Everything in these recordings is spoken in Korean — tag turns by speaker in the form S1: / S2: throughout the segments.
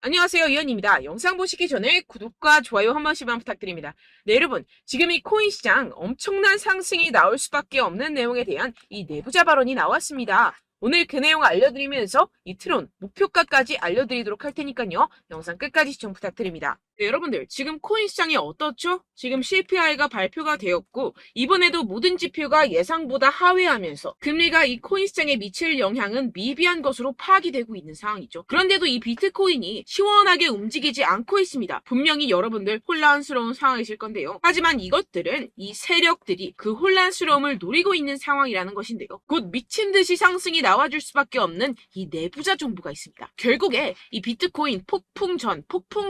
S1: 안녕하세요, 이현입니다. 영상 보시기 전에 구독과 좋아요 한 번씩만 부탁드립니다. 네, 여러분. 지금 이 코인 시장 엄청난 상승이 나올 수밖에 없는 내용에 대한 이 내부자 발언이 나왔습니다. 오늘 그 내용 알려드리면서 이 트론 목표가까지 알려드리도록 할 테니까요. 영상 끝까지 시청 부탁드립니다. 네, 여러분들 지금 코인 시장이 어떻죠? 지금 CPI가 발표가 되었고 이번에도 모든 지표가 예상보다 하회하면서 금리가 이 코인 시장에 미칠 영향은 미비한 것으로 파악이 되고 있는 상황이죠. 그런데도 이 비트코인이 시원하게 움직이지 않고 있습니다. 분명히 여러분들 혼란스러운 상황이실 건데요. 하지만 이것들은 이 세력들이 그 혼란스러움을 노리고 있는 상황이라는 것인데요. 곧 미친 듯이 상승이 나와줄 수밖에 없는 이 내부자 정보가 있습니다. 결국에 이 비트코인 폭풍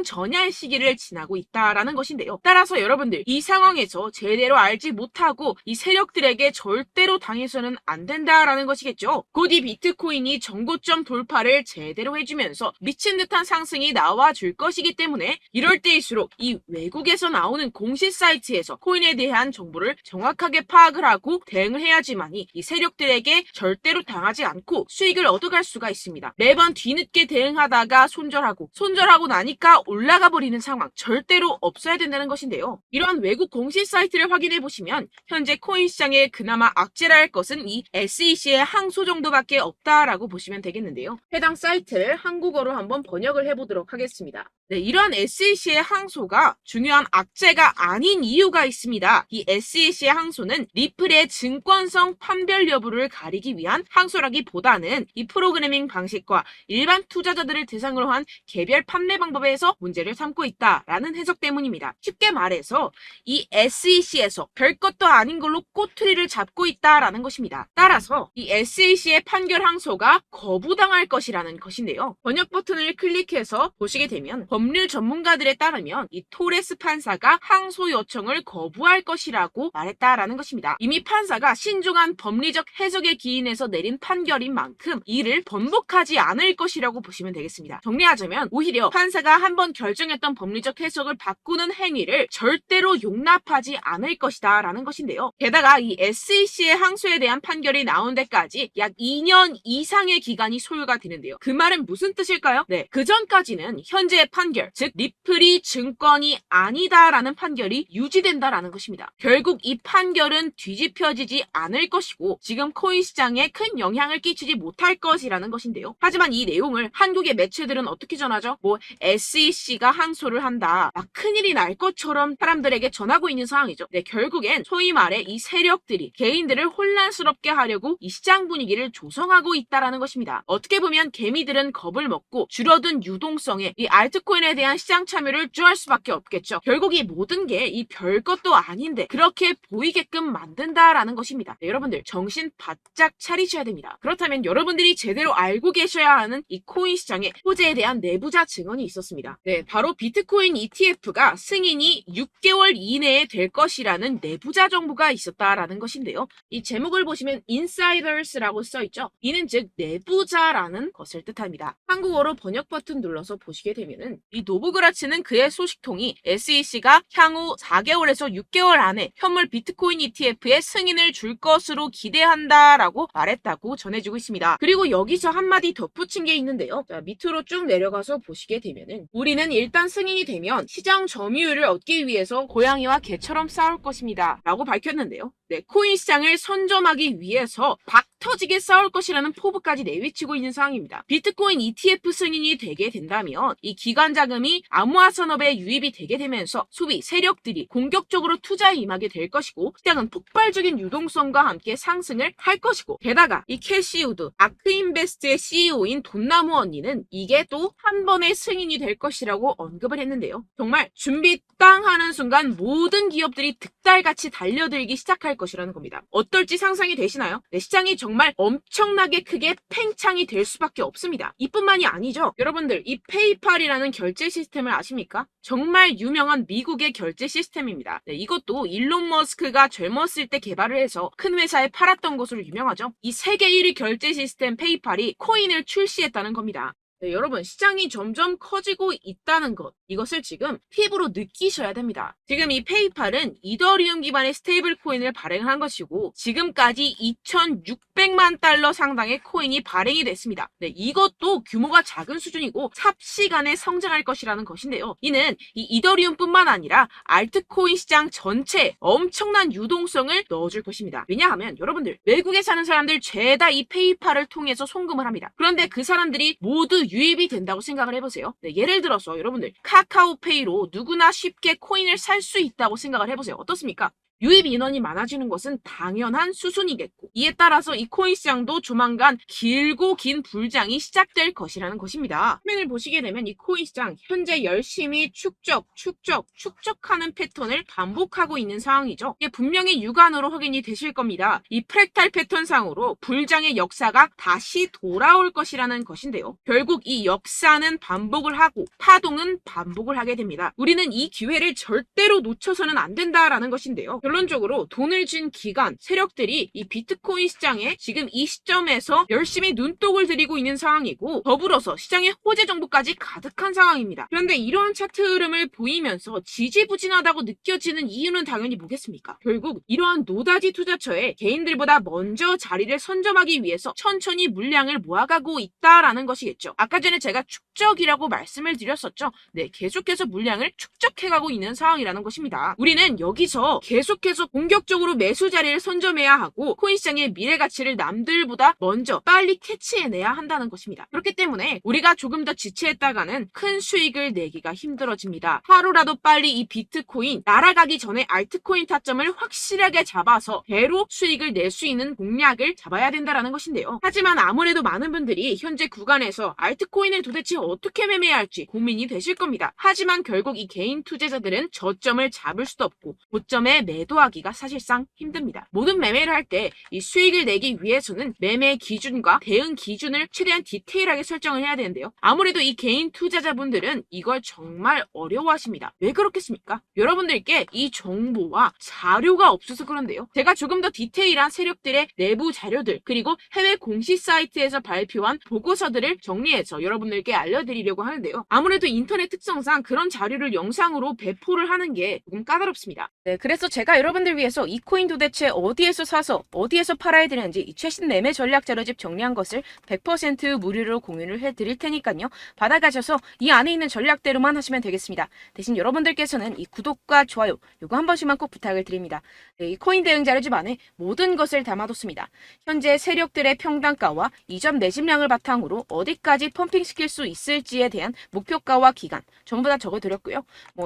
S1: 전야의 시기를 지나고 있다라는 것인데요. 따라서 여러분들 이 상황에서 제대로 알지 못하고 이 세력들에게 절대로 당해서는 안 된다라는 것이겠죠. 곧 이 비트코인이 정고점 돌파를 제대로 해주면서 미친 듯한 상승이 나와줄 것이기 때문에 이럴 때일수록 이 외국에서 나오는 공식 사이트에서 코인에 대한 정보를 정확하게 파악을 하고 대응을 해야지만이 이 세력들에게 절대로 당하지 않고 수익을 얻어갈 수가 있습니다. 매번 뒤늦게 대응하다가 손절하고 나니까 올라가 버리는 상황 절대로 없어야 된다는 것인데요. 이러한 외국 공식 사이트를 확인해 보시면 현재 코인 시장에 그나마 악재라 할 것은 이 SEC의 항소 정도밖에 없다라고 보시면 되겠는데요. 해당 사이트를 한국어로 한번 번역을 해보도록 하겠습니다. 네, 이러한 SEC의 항소가 중요한 악재가 아닌 이유가 있습니다. 이 SEC의 항소는 리플의 증권성 판별 여부를 가리기 위한 항소라기보다는 이 프로그래밍 방식과 일반 투자자들을 대상으로 한 개별 판매 방법에서 문제를 삼고 있다라는 해석 때문입니다. 쉽게 말해서 이 SEC에서 별것도 아닌 걸로 꼬투리를 잡고 있다라는 것입니다. 따라서 이 SEC의 판결 항소가 거부당할 것이라는 것인데요. 번역 버튼을 클릭해서 보시게 되면 법률 전문가들에 따르면 이 토레스 판사가 항소 요청을 거부할 것이라고 말했다라는 것입니다. 이미 판사가 신중한 법리적 해석에 기인해서 내린 판결인 만큼 이를 번복하지 않을 것이라고 보시면 되겠습니다. 정리하자면 오히려 판사가 한번 결정했던 법리적 해석을 바꾸는 행위를 절대로 용납하지 않을 것이다 라는 것인데요. 게다가 이 SEC의 항소에 대한 판결이 나온 데까지 약 2년 이상의 기간이 소요가 되는데요. 그 말은 무슨 뜻일까요? 네, 그 전까지는 현재의 판결, 즉 리플이 증권이 아니다라는 판결이 유지된다라는 것입니다. 결국 이 판결은 뒤집혀지지 않을 것이고 지금 코인 시장에 큰 영향을 끼치지 못할 것이라는 것인데요. 하지만 이 내용을 한국의 매체들은 어떻게 전하죠? SEC가 항소를 한다. 큰일이 날 것처럼 사람들에게 전하고 있는 상황이죠. 네, 결국엔 소위 말해 이 세력들이 개인들을 혼란스럽게 하려고 이 시장 분위기를 조성하고 있다라는 것입니다. 어떻게 보면 개미들은 겁을 먹고 줄어든 유동성에 이 알트코인에 대한 시장 참여를 주할 수밖에 없겠죠. 결국 이 모든 게 이 별것도 아닌데 그렇게 보이게끔 만든다라는 것입니다. 네, 여러분들 정신 바짝 차리셔야 됩니다. 그렇다면 여러분들이 제대로 알고 계셔야 하는 이 코인 시장의 호재에 대한 내부자 증언이 있었습니다. 네, 바로 비트코인 ETF가 승인이 6개월 이내에 될 것이라는 내부자 정보가 있었다라는 것인데요. 이 제목을 보시면 insiders라고 써있죠. 이는 즉 내부자라는 것을 뜻합니다. 한국어로 번역 버튼 눌러서 보시게 되면은 이 노브그라츠는 그의 소식통이 SEC가 향후 4개월에서 6개월 안에 현물 비트코인 ETF에 승인을 줄 것으로 기대한다라고 말했다고 전해지고 있습니다. 그리고 여기서 한마디 덧붙인 게 있는데요. 자, 밑으로 쭉 내려가서 보시게 되면은 우리는 일단 승인이 되면 시장 점유율을 얻기 위해서 고양이와 개처럼 싸울 것입니다. 라고 밝혔는데요. 네, 코인 시장을 선점하기 위해서 터지게 싸울 것이라는 포부까지 내비치고 있는 상황입니다. 비트코인 ETF 승인이 되게 된다면 이 기관 자금이 암호화 산업에 유입이 되게 되면서 소비 세력들이 공격적으로 투자에 임하게 될 것이고 시장은 폭발적인 유동성과 함께 상승을 할 것이고 게다가 이 캐시 우드 아크인베스트의 CEO인 돈나무 언니는 이게 또 한 번의 승인이 될 것이라고 언급을 했는데요. 정말 준비 땅 하는 순간 모든 기업들이 득달같이 달려들기 시작할 것이라는 겁니다. 어떨지 상상이 되시나요? 네, 시장이 정말 엄청나게 크게 팽창이 될 수밖에 없습니다. 이뿐만이 아니죠. 여러분들 이 페이팔이라는 결제 시스템을 아십니까? 정말 유명한 미국의 결제 시스템입니다. 네, 이것도 일론 머스크가 젊었을 때 개발을 해서 큰 회사에 팔았던 것으로 유명하죠. 이 세계 1위 결제 시스템 페이팔이 코인을 출시했다는 겁니다. 네, 여러분, 시장이 점점 커지고 있다는 것, 이것을 지금 피부로 느끼셔야 됩니다. 지금 이 페이팔은 이더리움 기반의 스테이블 코인을 발행한 것이고, 지금까지 2,600만 달러 상당의 코인이 발행이 됐습니다. 네, 이것도 규모가 작은 수준이고 삽시간에 성장할 것이라는 것인데요. 이는 이 이더리움뿐만 아니라 알트코인 시장 전체에 엄청난 유동성을 넣어줄 것입니다. 왜냐하면 여러분들, 외국에 사는 사람들 죄다 이 페이팔을 통해서 송금을 합니다. 그런데 그 사람들이 모두 유입이 된다고 생각을 해보세요. 네, 예를 들어서 여러분들, 카카오페이로 누구나 쉽게 코인을 살 수 있다고 생각을 해보세요. 어떻습니까? 유입 인원이 많아지는 것은 당연한 수순이겠고, 이에 따라서 이 코인 시장도 조만간 길고 긴 불장이 시작될 것이라는 것입니다. 화면을 보시게 되면 이 코인 시장 현재 열심히 축적하는 패턴을 반복하고 있는 상황이죠. 이게 분명히 육안으로 확인이 되실 겁니다. 이 프랙탈 패턴상으로 불장의 역사가 다시 돌아올 것이라는 것인데요. 결국 이 역사는 반복을 하고 파동은 반복을 하게 됩니다. 우리는 이 기회를 절대로 놓쳐서는 안 된다라는 것인데요. 결론적으로 돈을 쥔 기관, 세력들이 이 비트코인 시장에 지금 이 시점에서 열심히 눈독을 들이고 있는 상황이고, 더불어서 시장에 호재 정보까지 가득한 상황입니다. 그런데 이러한 차트 흐름을 보이면서 지지부진하다고 느껴지는 이유는 당연히 뭐겠습니까? 결국 이러한 노다지 투자처에 개인들보다 먼저 자리를 선점하기 위해서 천천히 물량을 모아가고 있다라는 것이겠죠. 아까 전에 제가 축적이라고 말씀을 드렸었죠. 네, 계속해서 물량을 축적해가고 있는 상황이라는 것입니다. 우리는 여기서 계속해서 공격적으로 매수 자리를 선점해야 하고, 코인 시장의 미래 가치를 남들보다 먼저 빨리 캐치해내야 한다는 것입니다. 그렇기 때문에 우리가 조금 더 지체했다가는 큰 수익을 내기가 힘들어집니다. 하루라도 빨리 이 비트코인 날아가기 전에 알트코인 타점을 확실하게 잡아서 배로 수익을 낼 수 있는 공략을 잡아야 된다는 것인데요. 하지만 아무래도 많은 분들이 현재 구간에서 알트코인을 도대체 어떻게 매매해야 할지 고민이 되실 겁니다. 하지만 결국 이 개인 투자자들은 저점을 잡을 수도 없고 고점에 매도하기가 사실상 힘듭니다. 모든 매매를 할 때 이 수익을 내기 위해서는 매매 기준과 대응 기준을 최대한 디테일하게 설정을 해야 되는데요. 아무래도 이 개인 투자자분들은 이걸 정말 어려워하십니다. 왜 그렇겠습니까? 여러분들께 이 정보와 자료가 없어서 그런데요. 제가 조금 더 디테일한 세력들의 내부 자료들, 그리고 해외 공시 사이트에서 발표한 보고서들을 정리해서 여러분들께 알려드리려고 하는데요. 아무래도 인터넷 특성상 그런 자료를 영상으로 배포를 하는 게 조금 까다롭습니다. 네, 그래서 제가 여러분들 위해서 이 코인 도대체 어디에서 사서 어디에서 팔아야 되는지 이 최신 매매 전략 자료집 정리한 것을 100% 무료로 공유를 해드릴 테니까요. 받아가셔서 이 안에 있는 전략대로만 하시면 되겠습니다. 대신 여러분들께서는 이 구독과 좋아요 요거 한 번씩만 꼭 부탁을 드립니다. 네, 이 코인 대응 자료집 안에 모든 것을 담아뒀습니다. 현재 세력들의 평단가와 이점 내집량을 바탕으로 어디까지 펌핑시킬 수 있을지에 대한 목표가와 기간 전부 다 적어드렸고요.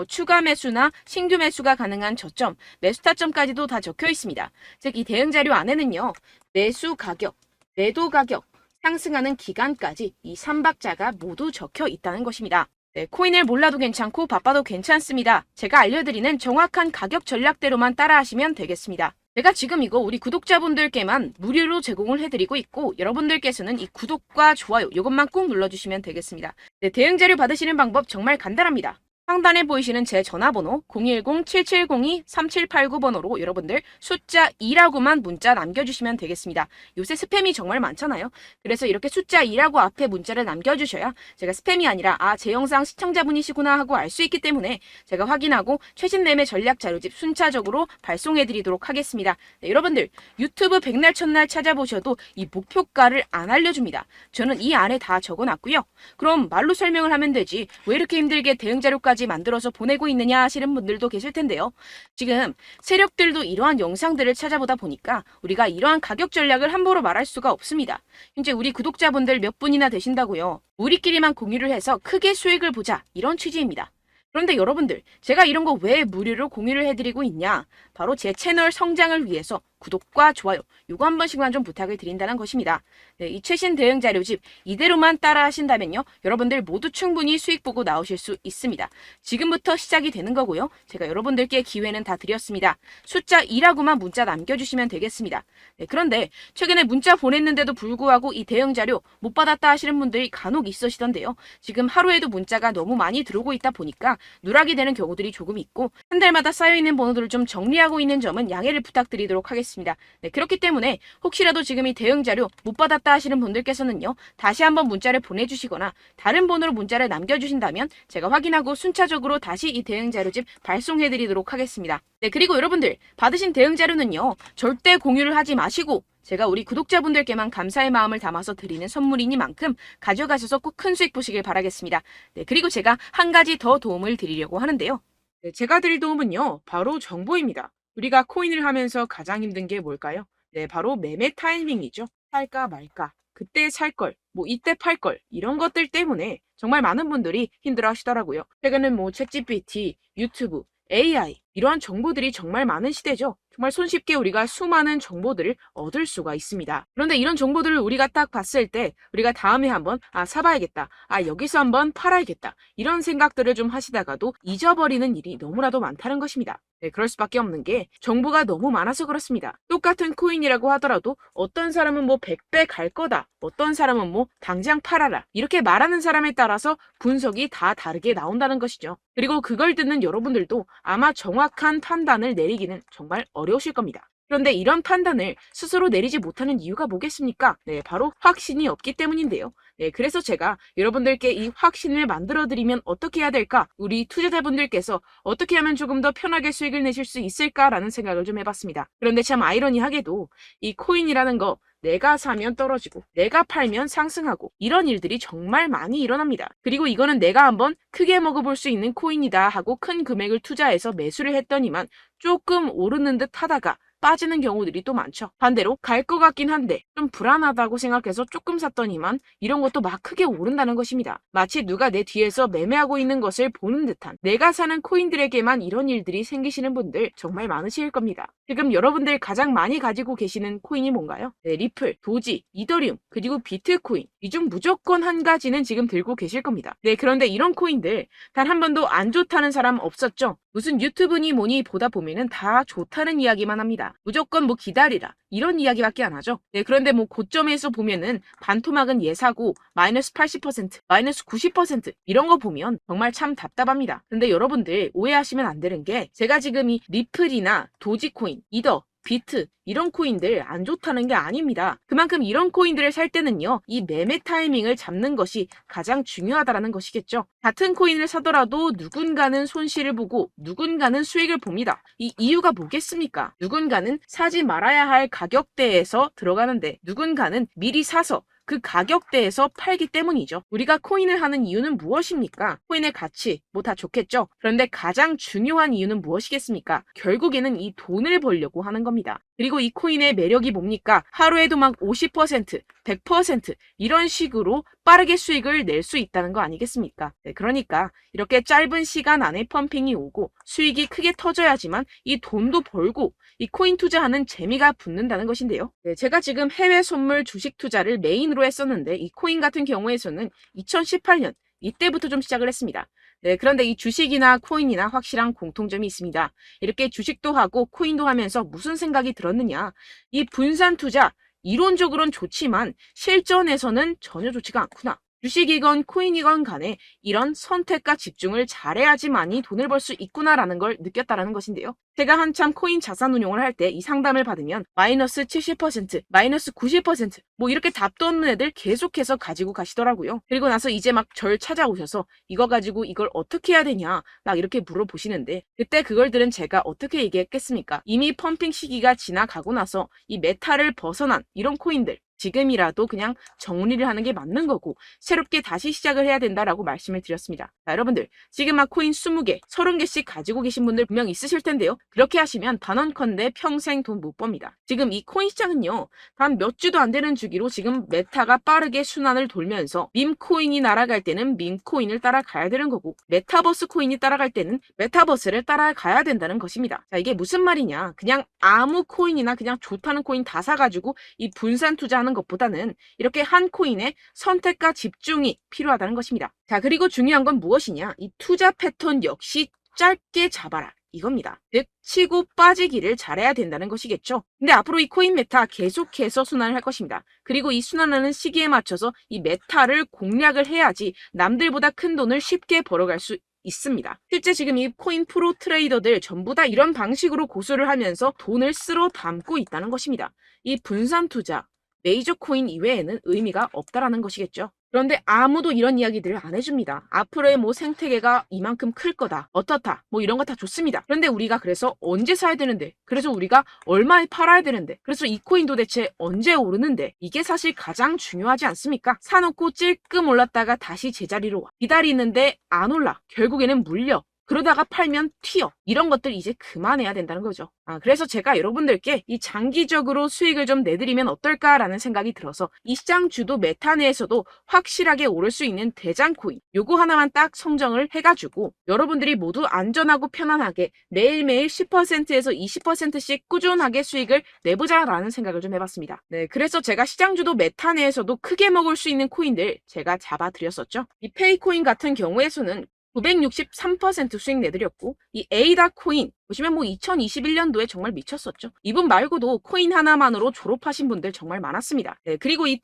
S1: 추가 매수나 신규 매수가 가능한 저점, 매수 타점까지도 다 적혀 있습니다. 즉 이 대응 자료 안에는요. 매수 가격, 매도 가격, 상승하는 기간까지 이 3박자가 모두 적혀 있다는 것입니다. 네, 코인을 몰라도 괜찮고 바빠도 괜찮습니다. 제가 알려드리는 정확한 가격 전략대로만 따라하시면 되겠습니다. 제가 지금 이거 우리 구독자분들께만 무료로 제공을 해드리고 있고, 여러분들께서는 이 구독과 좋아요 이것만 꼭 눌러주시면 되겠습니다. 네, 대응 자료 받으시는 방법 정말 간단합니다. 상단에 보이시는 제 전화번호 010-7702-3789번호로 여러분들 숫자 2라고만 문자 남겨주시면 되겠습니다. 요새 스팸이 정말 많잖아요. 그래서 이렇게 숫자 2라고 앞에 문자를 남겨주셔야 제가 스팸이 아니라 제 영상 시청자분이시구나 하고 알 수 있기 때문에 제가 확인하고 최신 매매 전략 자료집 순차적으로 발송해드리도록 하겠습니다. 네, 여러분들 유튜브 백날 첫날 찾아보셔도 이 목표가를 안 알려줍니다. 저는 이 안에 다 적어놨고요. 그럼 말로 설명을 하면 되지 왜 이렇게 힘들게 대응 자료까지 만들어서 보내고 있느냐 하시는 분들도 계실 텐데요. 지금 세력들도 이러한 영상들을 찾아보다 보니까 우리가 이러한 가격 전략을 함부로 말할 수가 없습니다. 현재 우리 구독자분들 몇 분이나 되신다고요. 우리끼리만 공유를 해서 크게 수익을 보자 이런 취지입니다. 그런데 여러분들 제가 이런 거 왜 무료로 공유를 해드리고 있냐? 바로 제 채널 성장을 위해서 구독과 좋아요 요거 한 번씩만 좀 부탁을 드린다는 것입니다. 네, 이 최신 대응 자료집 이대로만 따라 하신다면요. 여러분들 모두 충분히 수익 보고 나오실 수 있습니다. 지금부터 시작이 되는 거고요. 제가 여러분들께 기회는 다 드렸습니다. 숫자 2라고만 문자 남겨주시면 되겠습니다. 네, 그런데 최근에 문자 보냈는데도 불구하고 이 대응 자료 못 받았다 하시는 분들이 간혹 있으시던데요. 지금 하루에도 문자가 너무 많이 들어오고 있다 보니까 누락이 되는 경우들이 조금 있고 한 달마다 쌓여있는 번호들을 좀 정리하고 준비하고 있는 점은 양해를 부탁드리도록 하겠습니다. 네, 그렇기 때문에 혹시라도 지금 이 대응 자료 못 받았다 하시는 분들께서는요, 다시 한번 문자를 보내주시거나 다른 번호로 문자를 남겨주신다면 제가 확인하고 순차적으로 다시 이 대응 자료집 발송해드리도록 하겠습니다. 네, 그리고 여러분들 받으신 대응 자료는요, 절대 공유를 하지 마시고 제가 우리 구독자분들께만 감사의 마음을 담아서 드리는 선물이니만큼 가져가셔서 꼭 큰 수익 보시길 바라겠습니다. 네, 그리고 제가 한 가지 더 도움을 드리려고 하는데요. 네, 제가 드릴 도움은요, 바로 정보입니다. 우리가 코인을 하면서 가장 힘든 게 뭘까요? 네, 바로 매매 타이밍이죠. 살까 말까, 그때 살 걸, 뭐 이때 팔 걸, 이런 것들 때문에 정말 많은 분들이 힘들어 하시더라고요. 최근엔 뭐 챗GPT, 유튜브, AI, 이러한 정보들이 정말 많은 시대죠. 정말 손쉽게 우리가 수많은 정보들을 얻을 수가 있습니다. 그런데 이런 정보들을 우리가 딱 봤을 때 우리가 다음에 한번 사봐야겠다. 여기서 한번 팔아야겠다. 이런 생각들을 좀 하시다가도 잊어버리는 일이 너무나도 많다는 것입니다. 네, 그럴 수밖에 없는 게 정보가 너무 많아서 그렇습니다. 똑같은 코인이라고 하더라도 어떤 사람은 뭐 100배 갈 거다. 어떤 사람은 뭐 당장 팔아라. 이렇게 말하는 사람에 따라서 분석이 다 다르게 나온다는 것이죠. 그리고 그걸 듣는 여러분들도 아마 정확한 판단을 내리기는 정말 어려우실 겁니다. 그런데 이런 판단을 스스로 내리지 못하는 이유가 뭐겠습니까? 네, 바로 확신이 없기 때문인데요. 네, 그래서 제가 여러분들께 이 확신을 만들어드리면 어떻게 해야 될까? 우리 투자자분들께서 어떻게 하면 조금 더 편하게 수익을 내실 수 있을까라는 생각을 좀 해봤습니다. 그런데 참 아이러니하게도 이 코인이라는 거 내가 사면 떨어지고 내가 팔면 상승하고 이런 일들이 정말 많이 일어납니다. 그리고 이거는 내가 한번 크게 먹어볼 수 있는 코인이다 하고 큰 금액을 투자해서 매수를 했더니만 조금 오르는 듯 하다가 빠지는 경우들이 또 많죠. 반대로 갈 것 같긴 한데 좀 불안하다고 생각해서 조금 샀더니만 이런 것도 막 크게 오른다는 것입니다. 마치 누가 내 뒤에서 매매하고 있는 것을 보는 듯한, 내가 사는 코인들에게만 이런 일들이 생기시는 분들 정말 많으실 겁니다. 지금 여러분들 가장 많이 가지고 계시는 코인이 뭔가요? 네, 리플, 도지, 이더리움, 그리고 비트코인. 이 중 무조건 한 가지는 지금 들고 계실 겁니다. 네, 그런데 이런 코인들 단 한 번도 안 좋다는 사람 없었죠? 무슨 유튜브니 뭐니 보다 보면은 다 좋다는 이야기만 합니다. 무조건 뭐 기다리라, 이런 이야기밖에 안 하죠. 네, 그런데 뭐 고점에서 보면은 반토막은 예사고 마이너스 80%, 마이너스 90% 이런 거 보면 정말 참 답답합니다. 근데 여러분들 오해하시면 안 되는 게, 제가 지금 이 리플이나 도지코인, 이더, 비트 이런 코인들 안 좋다는 게 아닙니다. 그만큼 이런 코인들을 살 때는요, 이 매매 타이밍을 잡는 것이 가장 중요하다는 것이겠죠. 같은 코인을 사더라도 누군가는 손실을 보고 누군가는 수익을 봅니다. 이 이유가 뭐겠습니까? 누군가는 사지 말아야 할 가격대에서 들어가는데 누군가는 미리 사서 그 가격대에서 팔기 때문이죠. 우리가 코인을 하는 이유는 무엇입니까? 코인의 가치, 뭐 다 좋겠죠? 그런데 가장 중요한 이유는 무엇이겠습니까? 결국에는 이 돈을 벌려고 하는 겁니다. 그리고 이 코인의 매력이 뭡니까? 하루에도 막 50%, 100% 이런 식으로 빠르게 수익을 낼 수 있다는 거 아니겠습니까? 네, 그러니까 이렇게 짧은 시간 안에 펌핑이 오고 수익이 크게 터져야지만 이 돈도 벌고 이 코인 투자하는 재미가 붙는다는 것인데요. 네, 제가 지금 해외 선물 주식 투자를 메인으로 했었는데 이 코인 같은 경우에서는 2018년 이때부터 좀 시작을 했습니다. 네, 그런데 이 주식이나 코인이나 확실한 공통점이 있습니다. 이렇게 주식도 하고 코인도 하면서 무슨 생각이 들었느냐? 이 분산 투자, 이론적으로는 좋지만 실전에서는 전혀 좋지가 않구나. 주식이건 코인이건 간에 이런 선택과 집중을 잘해야지만이 돈을 벌 수 있구나라는 걸 느꼈다라는 것인데요. 제가 한참 코인 자산 운용을 할 때 이 상담을 받으면 마이너스 70%, 마이너스 90% 뭐 이렇게 답도 없는 애들 계속해서 가지고 가시더라고요. 그리고 나서 이제 막 절 찾아오셔서 이거 가지고 이걸 어떻게 해야 되냐 막 이렇게 물어보시는데, 그때 그걸 들은 제가 어떻게 얘기했겠습니까? 이미 펌핑 시기가 지나가고 나서 이 메타를 벗어난 이런 코인들 지금이라도 그냥 정리를 하는 게 맞는 거고 새롭게 다시 시작을 해야 된다라고 말씀을 드렸습니다. 자, 여러분들 지금 막 코인 20개, 30개씩 가지고 계신 분들 분명 있으실 텐데요. 그렇게 하시면 단언컨대 평생 돈 못 법니다. 지금 이 코인 시장은요, 단 몇 주도 안 되는 주기로 지금 메타가 빠르게 순환을 돌면서 밈코인이 날아갈 때는 밈코인을 따라가야 되는 거고 메타버스 코인이 따라갈 때는 메타버스를 따라가야 된다는 것입니다. 자, 이게 무슨 말이냐? 그냥 아무 코인이나 그냥 좋다는 코인 다 사가지고 이 분산 투자하는 것보다는 이렇게 한 코인에 선택과 집중이 필요하다는 것입니다. 자, 그리고 중요한 건 무엇이냐? 이 투자 패턴 역시 짧게 잡아라, 이겁니다. 즉 치고 빠지기를 잘해야 된다는 것이겠죠. 근데 앞으로 이 코인 메타 계속해서 순환을 할 것입니다. 그리고 이 순환하는 시기에 맞춰서 이 메타를 공략을 해야지 남들보다 큰 돈을 쉽게 벌어갈 수 있습니다. 실제 지금 이 코인 프로 트레이더들 전부 다 이런 방식으로 고수를 하면서 돈을 쓸어 담고 있다는 것입니다. 이 분산 투자, 메이저 코인 이외에는 의미가 없다라는 것이겠죠. 그런데 아무도 이런 이야기들을 안 해줍니다. 앞으로의 뭐 생태계가 이만큼 클 거다, 어떻다, 뭐 이런 거 다 좋습니다. 그런데 우리가 그래서 언제 사야 되는데, 그래서 우리가 얼마에 팔아야 되는데, 그래서 이 코인 도대체 언제 오르는데, 이게 사실 가장 중요하지 않습니까? 사놓고 찔끔 올랐다가 다시 제자리로 와. 기다리는데 안 올라. 결국에는 물려. 그러다가 팔면 튀어. 이런 것들 이제 그만해야 된다는 거죠. 그래서 제가 여러분들께 이 장기적으로 수익을 좀 내드리면 어떨까라는 생각이 들어서 이 시장 주도 메타 내에서도 확실하게 오를 수 있는 대장 코인 요거 하나만 딱 선정을 해가지고 여러분들이 모두 안전하고 편안하게 매일매일 10%에서 20%씩 꾸준하게 수익을 내보자라는 생각을 좀 해봤습니다. 네, 그래서 제가 시장 주도 메타 내에서도 크게 먹을 수 있는 코인들 제가 잡아드렸었죠. 이 페이코인 같은 경우에서는 963% 수익 내드렸고 이 에이다 코인 보시면 뭐 2021년도에 정말 미쳤었죠. 이분 말고도 코인 하나만으로 졸업하신 분들 정말 많았습니다. 네, 그리고 이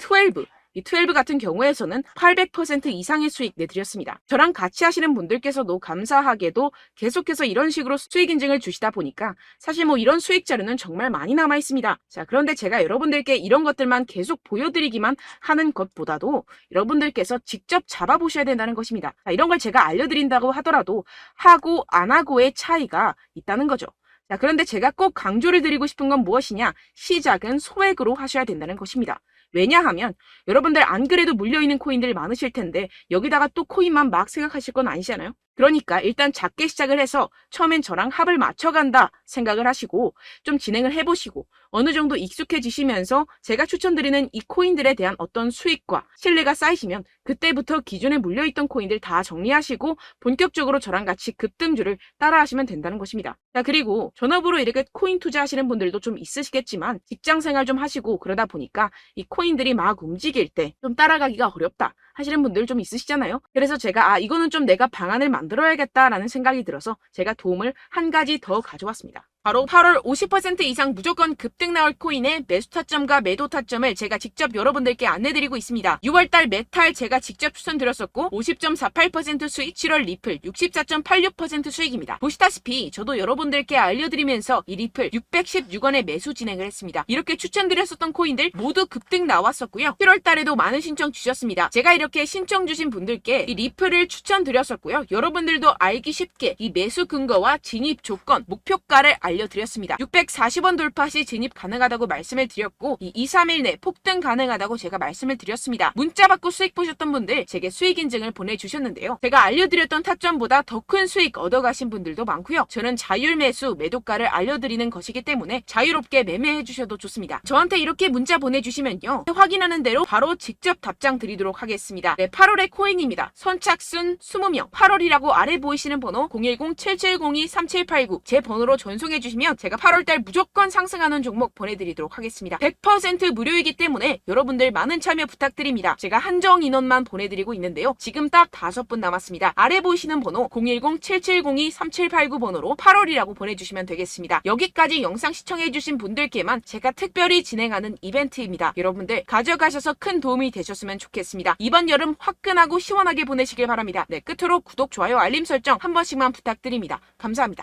S1: 12 같은 경우에서는 800% 이상의 수익 내드렸습니다. 저랑 같이 하시는 분들께서도 감사하게도 계속해서 이런 식으로 수익 인증을 주시다 보니까 사실 뭐 이런 수익 자료는 정말 많이 남아 있습니다. 자, 그런데 제가 여러분들께 이런 것들만 계속 보여드리기만 하는 것보다도 여러분들께서 직접 잡아보셔야 된다는 것입니다. 자, 이런 걸 제가 알려드린다고 하더라도 하고 안 하고의 차이가 있다는 거죠. 자, 그런데 제가 꼭 강조를 드리고 싶은 건 무엇이냐? 시작은 소액으로 하셔야 된다는 것입니다. 왜냐하면 여러분들 안 그래도 물려있는 코인들 많으실 텐데 여기다가 또 코인만 막 생각하실 건 아니잖아요. 그러니까 일단 작게 시작을 해서 처음엔 저랑 합을 맞춰간다 생각을 하시고 좀 진행을 해보시고 어느 정도 익숙해지시면서 제가 추천드리는 이 코인들에 대한 어떤 수익과 신뢰가 쌓이시면 그때부터 기존에 물려있던 코인들 다 정리하시고 본격적으로 저랑 같이 급등주를 따라하시면 된다는 것입니다. 자, 그리고 전업으로 이렇게 코인 투자하시는 분들도 좀 있으시겠지만 직장생활 좀 하시고 그러다 보니까 이 코인들이 막 움직일 때 좀 따라가기가 어렵다 하시는 분들 좀 있으시잖아요. 그래서 제가 이거는 좀 내가 방안을 만들어야겠다라는 생각이 들어서 제가 도움을 한 가지 더 가져왔습니다. 바로 8월 50% 이상 무조건 급등 나올 코인의 매수 타점과 매도 타점을 제가 직접 여러분들께 안내드리고 있습니다. 6월달 메탈 제가 직접 추천드렸었고 50.48% 수익, 7월 리플 64.86% 수익입니다. 보시다시피 저도 여러분들께 알려드리면서 이 리플 616원에 매수 진행을 했습니다. 이렇게 추천드렸었던 코인들 모두 급등 나왔었고요. 7월달에도 많은 신청 주셨습니다. 제가 이렇게 신청 주신 분들께 이 리플을 추천드렸었고요. 여러분들도 알기 쉽게 이 매수 근거와 진입 조건, 목표가를 알려드렸습니다. 640원 돌파 시 진입 가능하다고 말씀을 드렸고 이 2, 3일 내 폭등 가능하다고 제가 말씀을 드렸습니다. 문자 받고 수익 보셨던 분들 제게 수익 인증을 보내주셨는데요. 제가 알려드렸던 타점보다 더 큰 수익 얻어가신 분들도 많고요. 저는 자율 매수 매도가를 알려드리는 것이기 때문에 자유롭게 매매해 주셔도 좋습니다. 저한테 이렇게 문자 보내주시면요. 확인하는 대로 바로 직접 답장 드리도록 하겠습니다. 네, 8월의 코인입니다. 선착순 20명 8월이라고 아래 보이시는 번호 010-7702-3789 제 번호로 전송해 주시면 제가 8월달 무조건 상승하는 종목 보내드리도록 하겠습니다. 100% 무료이기 때문에 여러분들 많은 참여 부탁드립니다. 제가 한정 인원만 보내드리고 있는데요. 지금 딱 5분 남았습니다. 아래 보이시는 번호 010-7702-3789 번호로 8월이라고 보내주시면 되겠습니다. 여기까지 영상 시청해주신 분들께만 제가 특별히 진행하는 이벤트입니다. 여러분들 가져가셔서 큰 도움이 되셨으면 좋겠습니다. 이번 여름 화끈하고 시원하게 보내시길 바랍니다. 네, 끝으로 구독, 좋아요, 알림 설정 한 번씩만 부탁드립니다. 감사합니다.